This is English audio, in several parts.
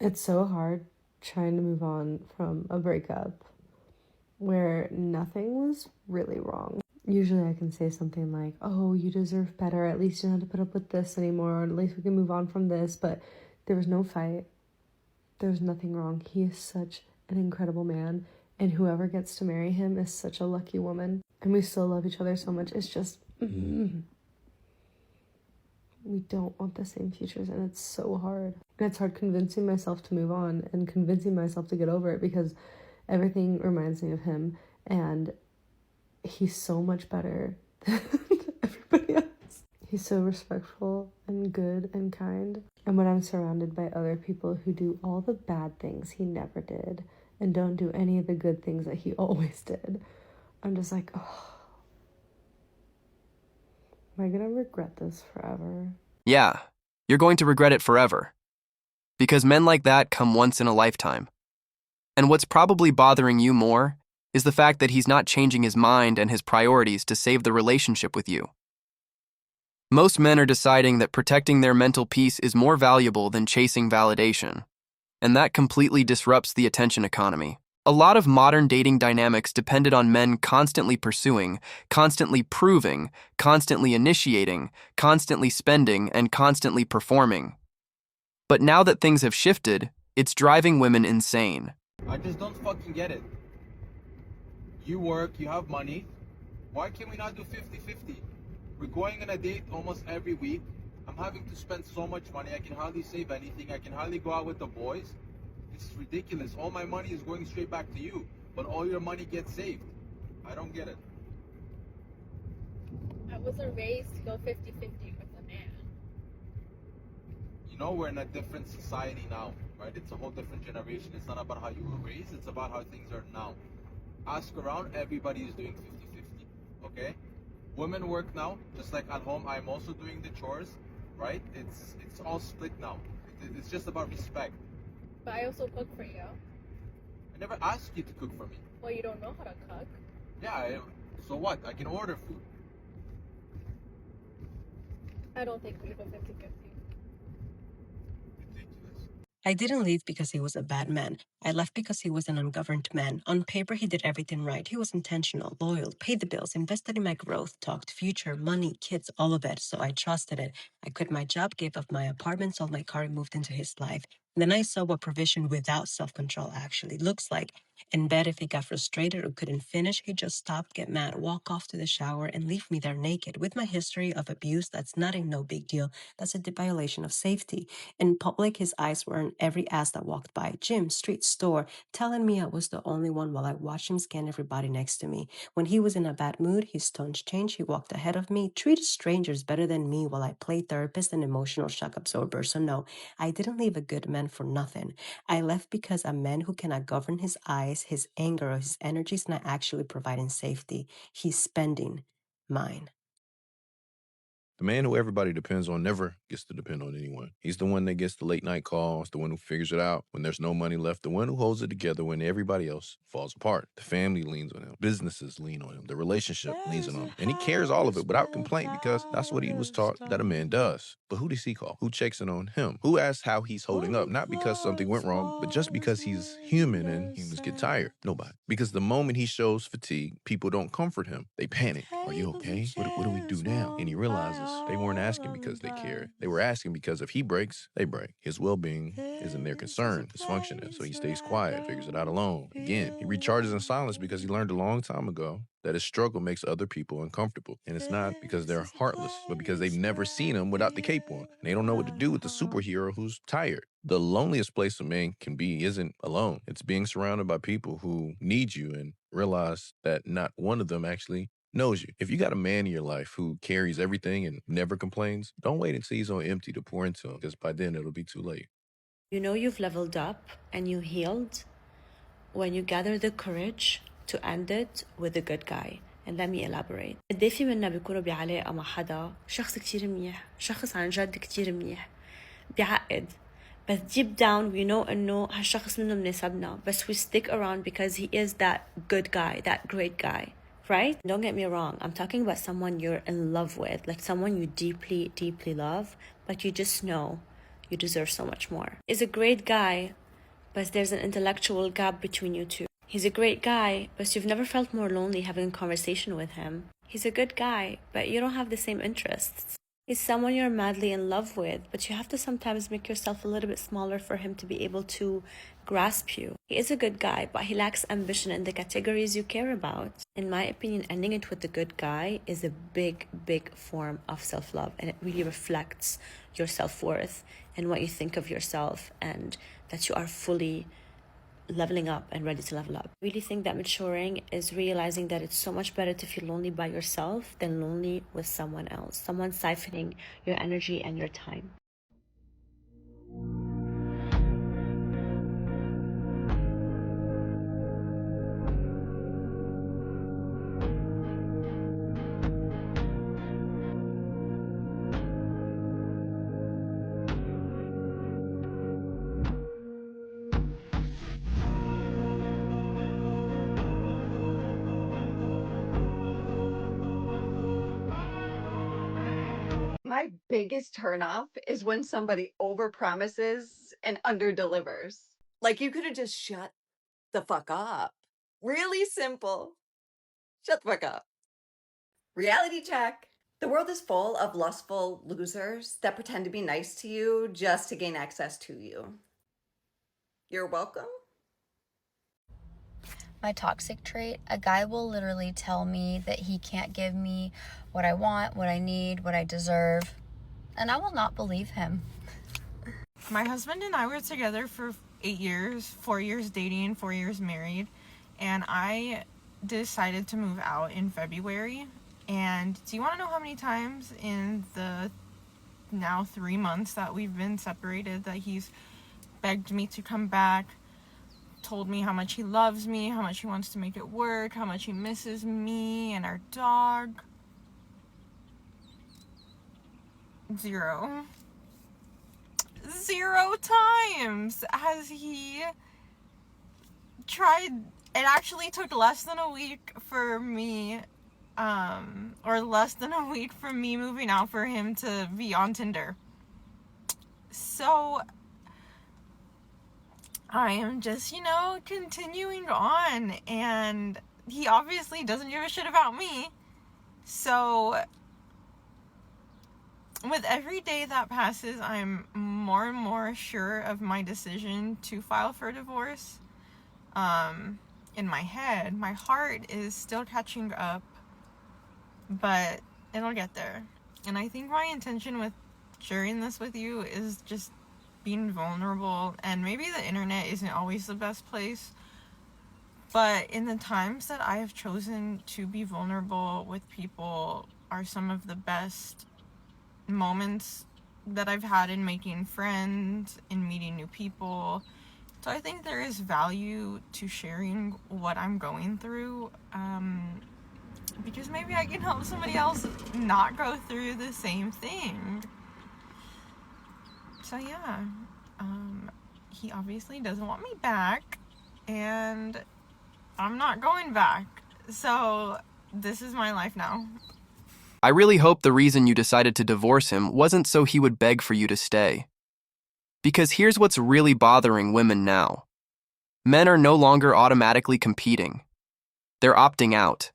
It's so hard trying to move on from a breakup where nothing was really wrong. Usually I can say something like, oh, you deserve better. At least you don't have to put up with this anymore. Or at least we can move on from this. But there was no fight. There was nothing wrong. He is such an incredible man. And whoever gets to marry him is such a lucky woman. And we still love each other so much. It's just, we don't want the same futures. And it's so hard. And it's hard convincing myself to move on and convincing myself to get over it because everything reminds me of him. And he's so much better than everybody else. He's so respectful and good and kind. And when I'm surrounded by other people who do all the bad things he never did and don't do any of the good things that he always did, I'm just like, oh, am I gonna regret this forever? Yeah, you're going to regret it forever. Because men like that come once in a lifetime. And what's probably bothering you more is the fact that he's not changing his mind and his priorities to save the relationship with you. Most men are deciding that protecting their mental peace is more valuable than chasing validation, and that completely disrupts the attention economy. A lot of modern dating dynamics depended on men constantly pursuing, constantly proving, constantly initiating, constantly spending, and constantly performing. But now that things have shifted, it's driving women insane. I just don't fucking get it. You work, you have money. Why can we not do 50-50? We're going on a date almost every week. I'm having to spend so much money. I can hardly save anything. I can hardly go out with the boys. It's ridiculous. All my money is going straight back to you, but all your money gets saved. I don't get it. I wasn't raised to go 50-50 with a man. You know, we're in a different society now, right? It's a whole different generation. It's not about how you were raised. It's about how things are now. Ask around, everybody is doing 50-50, okay? Women work now, just like at home. I'm also doing the chores, right? It's all split now. It's just about respect. But I also cook for you. I never asked you to cook for me. Well, you don't know how to cook. Yeah, so what? I can order food. I don't think we go 50-50. Ridiculous. I didn't leave because he was a bad man. I left because he was an ungoverned man. On paper, he did everything right. He was intentional, loyal, paid the bills, invested in my growth, talked future, money, kids, all of it. So I trusted it. I quit my job, gave up my apartment, sold my car, and moved into his life. And then I saw what provision without self-control actually looks like. In bed, if he got frustrated or couldn't finish, he'd just stop, get mad, walk off to the shower, and leave me there naked. With my history of abuse, that's not a no big deal. That's a violation of safety. In public, his eyes were on every ass that walked by, gym, street, store, telling me I was the only one while I watched him scan everybody next to me. When he was in a bad mood, his tones changed. He walked ahead of me, treated strangers better than me while I played therapist and emotional shock absorber. So no, I didn't leave a good man for nothing. I left because a man who cannot govern his eyes, his anger, or his energy is not actually providing safety. He's spending mine. The man who everybody depends on never gets to depend on anyone. He's the one that gets the late night calls, the one who figures it out when there's no money left, the one who holds it together when everybody else falls apart. The family leans on him. Businesses lean on him. The relationship leans on him. And he carries all of it without complaint because that's what he was taught that a man does. But who does he call? Who checks in on him? Who asks how he's holding up? Not because something went wrong, but just because he's human and humans get tired. Nobody. Because the moment he shows fatigue, people don't comfort him. They panic. Are you okay? What do we do now? And he realizes they weren't asking because they cared. They were asking because if he breaks, they break. His well-being isn't their concern. His function is. So he stays quiet, figures it out alone. Again, he recharges in silence because he learned a long time ago that his struggle makes other people uncomfortable. And it's not because they're heartless, but because they've never seen him without the cape on. And they don't know what to do with the superhero who's tired. The loneliest place a man can be isn't alone. It's being surrounded by people who need you and realize that not one of them actually knows you. If you got a man in your life who carries everything and never complains, don't wait until he's on empty to pour into him, because by then it'll be too late. You know you've leveled up and you healed when you gather the courage to end it with a good guy. And let me elaborate. قد في منا بيكونوا بعلاقة مع حدا شخص كتير منيح، شخص عن جد كتير منيح، بيعقد. But deep down we know إنه هالشخص منه مناسبنا. But we stick around because he is that good guy, that great guy. Right? Don't get me wrong. I'm talking about someone you're in love with, like someone you deeply, deeply love, but you just know You deserve so much more. He's a great guy, but there's an intellectual gap between you two. He's a great guy, but you've never felt more lonely having a conversation with him. He's a good guy, but you don't have the same interests. He's someone you're madly in love with, but you have to sometimes make yourself a little bit smaller for him to be able to grasp you. He is a good guy, but he lacks ambition in the categories you care about. In my opinion, ending it with the good guy is a big, big form of self-love, and it really reflects your self-worth and what you think of yourself, and that you are fully leveling up and ready to level up. I really think that maturing is realizing that it's so much better to feel lonely by yourself than lonely with someone else, someone siphoning your energy and your time. My biggest turnoff is when somebody overpromises and underdelivers. Like, you could have just shut the fuck up. Really simple. Shut the fuck up. Reality check. The world is full of lustful losers that pretend to be nice to you just to gain access to you. You're welcome. My toxic trait, a guy will literally tell me that he can't give me what I want, what I need, what I deserve, and I will not believe him. My husband and I were together for 8 years, 4 years dating, 4 years married, and I decided to move out in February. And do you want to know how many times in the now 3 months that we've been separated that he's begged me to come back, told me how much he loves me, how much he wants to make it work, how much he misses me and our dog? 0 times has he tried. It actually took less than a week for me, or less than a week from me moving out for him to be on Tinder. So I am just, continuing on, and he obviously doesn't give a shit about me. So with every day that passes, I'm more and more sure of my decision to file for divorce. In my head, my heart is still catching up, but it'll get there. And I think my intention with sharing this with you is just being vulnerable, and maybe the internet isn't always the best place, but in the times that I have chosen to be vulnerable with people are some of the best moments that I've had in making friends, in meeting new people. So I think there is value to sharing what I'm going through, because maybe I can help somebody else not go through the same thing. So yeah, he obviously doesn't want me back, and I'm not going back. So this is my life now. I really hope the reason you decided to divorce him wasn't so he would beg for you to stay. Because here's what's really bothering women now. Men are no longer automatically competing. They're opting out.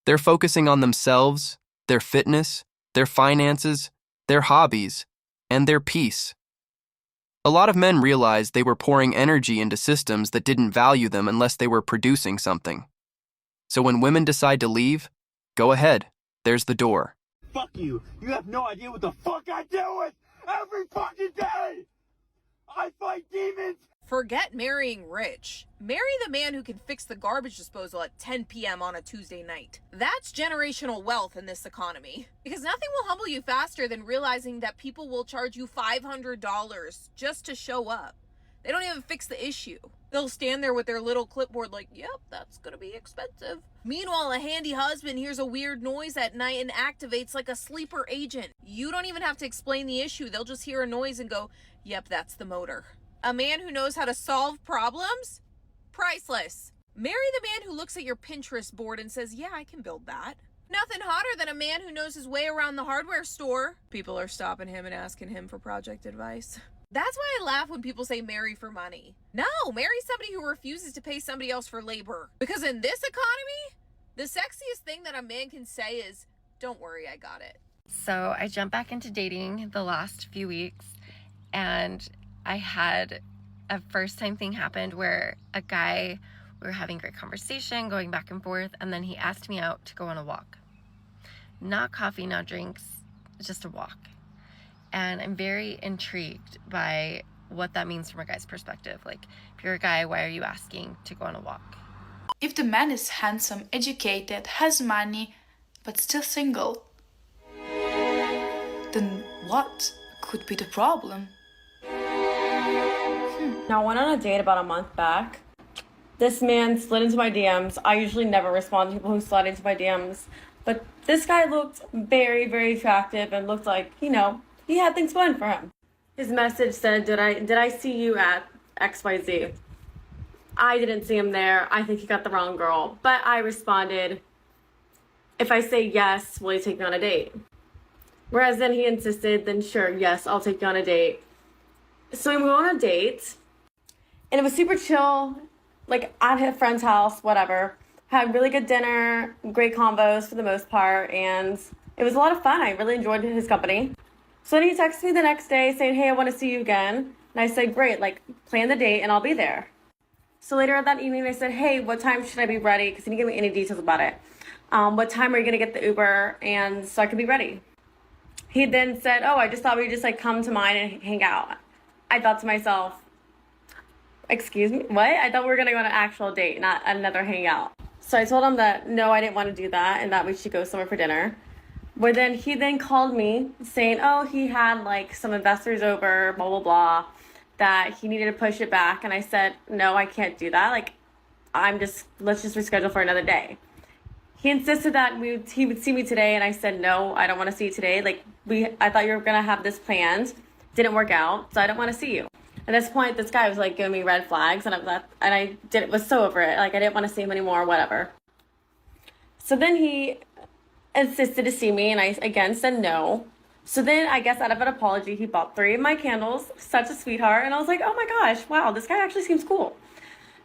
They're focusing on themselves, their fitness, their finances, their hobbies, and their peace. A lot of men realized they were pouring energy into systems that didn't value them unless they were producing something. So when women decide to leave, go ahead. There's the door. Fuck you. You have no idea what the fuck I deal with every fucking day. I fight demons. Forget marrying rich. Marry the man who can fix the garbage disposal at 10 p.m. on a Tuesday night. That's generational wealth in this economy. Because nothing will humble you faster than realizing that people will charge you $500 just to show up. They don't even fix the issue. They'll stand there with their little clipboard like, yep, that's gonna be expensive. Meanwhile, a handy husband hears a weird noise at night and activates like a sleeper agent. You don't even have to explain the issue. They'll just hear a noise and go, yep, that's the motor. A man who knows how to solve problems? Priceless. Marry the man who looks at your Pinterest board and says, yeah, I can build that. Nothing hotter than a man who knows his way around the hardware store. People are stopping him and asking him for project advice. That's why I laugh when people say marry for money. No, marry somebody who refuses to pay somebody else for labor. Because in this economy, the sexiest thing that a man can say is, don't worry, I got it. So I jumped back into dating the last few weeks, and I had a first time thing happened where a guy, we were having great conversation, going back and forth, and then he asked me out to go on a walk. Not coffee, not drinks, just a walk. And I'm very intrigued by what that means from a guy's perspective. Like, if you're a guy, why are you asking to go on a walk? If the man is handsome, educated, has money, but still single, then what could be the problem? Now, I went on a date about a month back. This man slid into my DMs. I usually never respond to people who slide into my DMs. But this guy looked very, very attractive and looked like, you know, he had things going for him. His message said, did I see you at XYZ? I didn't see him there. I think he got the wrong girl. But I responded, if I say yes, will you take me on a date? Whereas then he insisted, then sure, yes, I'll take you on a date. So we went on a date, and it was super chill, like at a friend's house, whatever. Had really good dinner, great combos for the most part, and it was a lot of fun. I really enjoyed his company. So then he texted me the next day saying, hey, I want to see you again. And I said, great, like plan the date and I'll be there. So later that evening, I said, hey, what time should I be ready? Because he didn't give me any details about it. What time are you going to get the Uber? And so I could be ready. He then said, oh, I just thought we'd just like come to mine and hang out. I thought to myself, excuse me, what? I thought we were going to go on an actual date, not another hangout. So I told him that, no, I didn't want to do that and that we should go somewhere for dinner. But then he then called me saying, oh, he had like some investors over, blah, blah, blah, that he needed to push it back. And I said, no, I can't do that. Like, let's just reschedule for another day. He insisted that he would see me today. And I said, no, I don't want to see you today. Like, I thought you were going to have this planned. Didn't work out. So I don't want to see you. At this point, this guy was like giving me red flags. And I was so over it. Like, I didn't want to see him anymore, whatever. So then he insisted to see me, and I again said no. So then I guess out of an apology, he bought 3 of my candles, such a sweetheart, and I was like, oh my gosh, wow, this guy actually seems cool.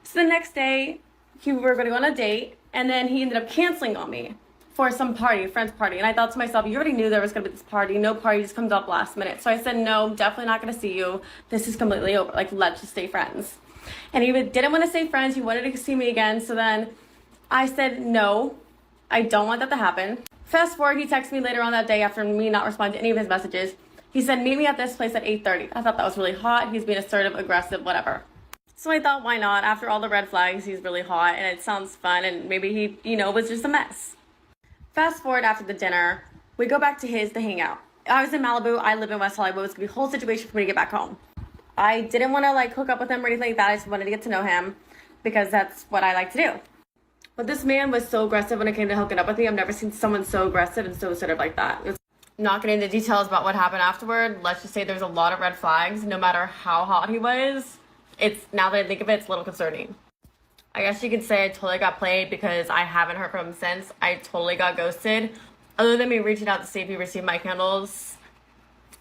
So the next day, we were going to go on a date, and then he ended up canceling on me for some party, a friend's party, and I thought to myself, you already knew there was going to be this party, no party just comes up last minute. So I said, no, definitely not going to see you, this is completely over, like, let's just stay friends. And he didn't want to stay friends, he wanted to see me again, so then I said, no, I don't want that to happen. Fast forward, he texted me later on that day after me not responding to any of his messages. He said, meet me at this place at 8:30. I thought that was really hot. He's being assertive, aggressive, whatever. So I thought, why not? After all the red flags, he's really hot and it sounds fun and maybe he, was just a mess. Fast forward after the dinner, we go back to the hangout. I was in Malibu. I live in West Hollywood. It was going to be a whole situation for me to get back home. I didn't want to like hook up with him or anything like that. I just wanted to get to know him because that's what I like to do. But this man was so aggressive when it came to hooking up with me. I've never seen someone so aggressive and so assertive like that. Not getting into details about what happened afterward, let's just say there was a lot of red flags. No matter how hot he was, now that I think of it, it's a little concerning. I guess you could say I totally got played because I haven't heard from him since. I totally got ghosted. Other than me reaching out to see if he received my candles,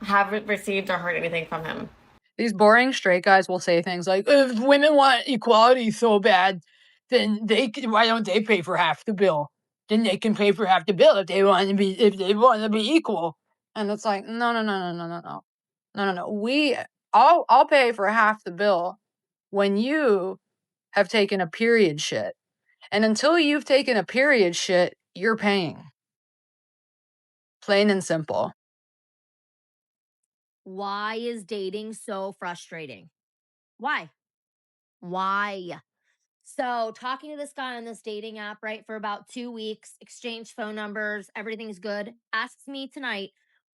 haven't received or heard anything from him. These boring straight guys will say things like, if women want equality so bad, then why don't they pay for half the bill? Then they can pay for half the bill if they want to be equal. And it's like, no. I'll pay for half the bill when you have taken a period shit. And until you've taken a period shit, you're paying. Plain and simple. Why is dating so frustrating? Why? So talking to this guy on this dating app, right, for about 2 weeks, exchanged phone numbers, everything's good, asks me tonight,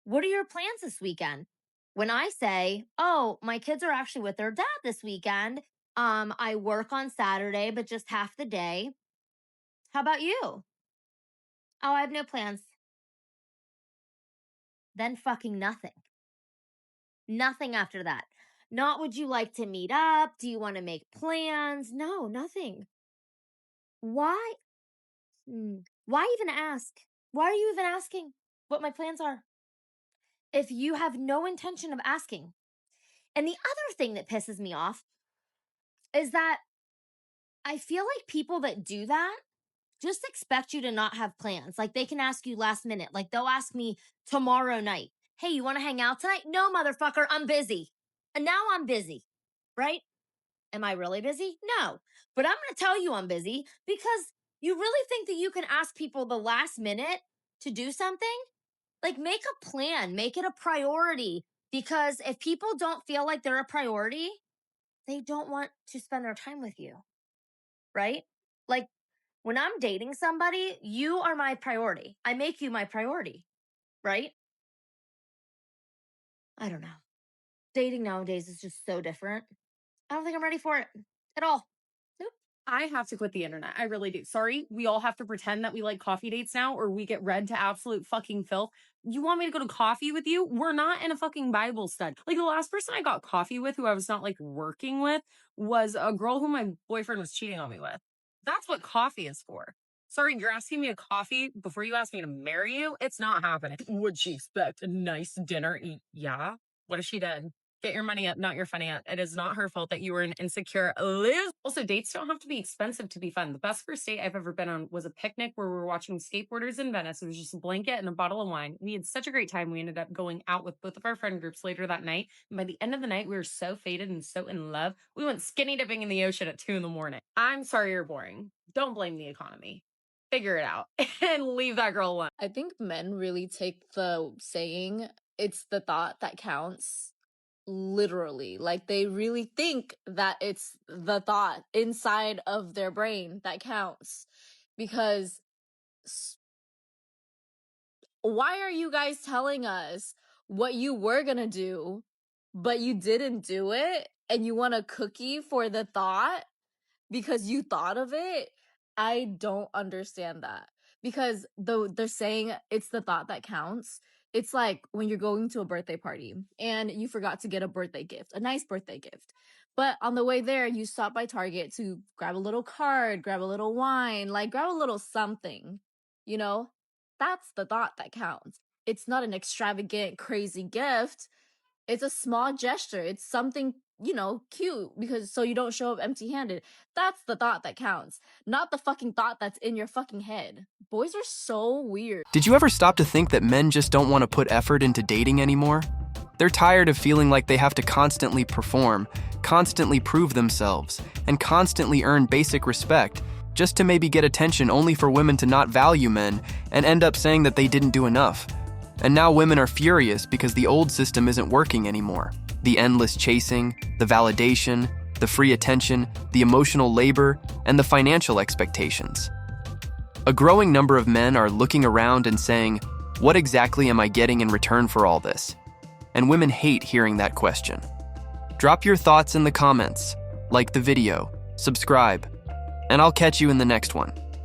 what are your plans this weekend? When I say, oh, my kids are actually with their dad this weekend. I work on Saturday, but just half the day. How about you? Oh, I have no plans. Then fucking nothing. Nothing after that. Not would you like to meet up? Do you want to make plans? No, nothing. Why? Why even ask? Why are you even asking what my plans are? If you have no intention of asking, And the other thing that pisses me off is that I feel like people that do that just expect you to not have plans. Like they can ask you last minute. Like they'll ask me tomorrow night, hey, you want to hang out tonight? No, motherfucker, I'm busy. And now I'm busy, right? Am I really busy? No. But I'm going to tell you I'm busy because you really think that you can ask people the last minute to do something? Like make a plan, make it a priority. Because if people don't feel like they're a priority, they don't want to spend their time with you, right? Like when I'm dating somebody, you are my priority. I make you my priority, right? I don't know. Dating nowadays is just so different. I don't think I'm ready for it at all. Nope. I have to quit the internet. I really do. Sorry, we all have to pretend that we like coffee dates now or we get read to absolute fucking filth. You want me to go to coffee with you? We're not in a fucking Bible study. Like the last person I got coffee with who I was not like working with was a girl who my boyfriend was cheating on me with. That's what coffee is for. Sorry, you're asking me a coffee before you ask me to marry you? It's not happening. Would she expect a nice dinner? Yeah. What if she did? Get your money up, not your funny up. It is not her fault that you were an insecure loser. Also, dates don't have to be expensive to be fun. The best first date I've ever been on was a picnic where we were watching skateboarders in Venice. It was just a blanket and a bottle of wine. We had such a great time. We ended up going out with both of our friend groups later that night. And by the end of the night, we were so faded and so in love. We went skinny dipping in the ocean at 2 a.m. I'm sorry you're boring. Don't blame the economy. Figure it out and leave that girl alone. I think men really take the saying, it's the thought that counts, literally. Like they really think that it's the thought inside of their brain that counts. Because why are you guys telling us what you were gonna do, but you didn't do it, and you want a cookie for the thought because you thought of it? I don't understand that. Because though they're saying it's the thought that counts, it's like when you're going to a birthday party and you forgot to get a birthday gift, a nice birthday gift. But on the way there, you stop by Target to grab a little card, grab a little wine, like grab a little something, you know? That's the thought that counts. It's not an extravagant, crazy gift. It's a small gesture. It's something, you know, cute because so you don't show up empty-handed. That's the thought that counts, not the fucking thought that's in your fucking head. Boys are so weird. Did you ever stop to think that men just don't want to put effort into dating anymore? They're tired of feeling like they have to constantly perform, constantly prove themselves, and constantly earn basic respect just to maybe get attention only for women to not value men and end up saying that they didn't do enough. And now women are furious because the old system isn't working anymore. The endless chasing, the validation, the free attention, the emotional labor, and the financial expectations. A growing number of men are looking around and saying, what exactly am I getting in return for all this? And women hate hearing that question. Drop your thoughts in the comments, like the video, subscribe, and I'll catch you in the next one.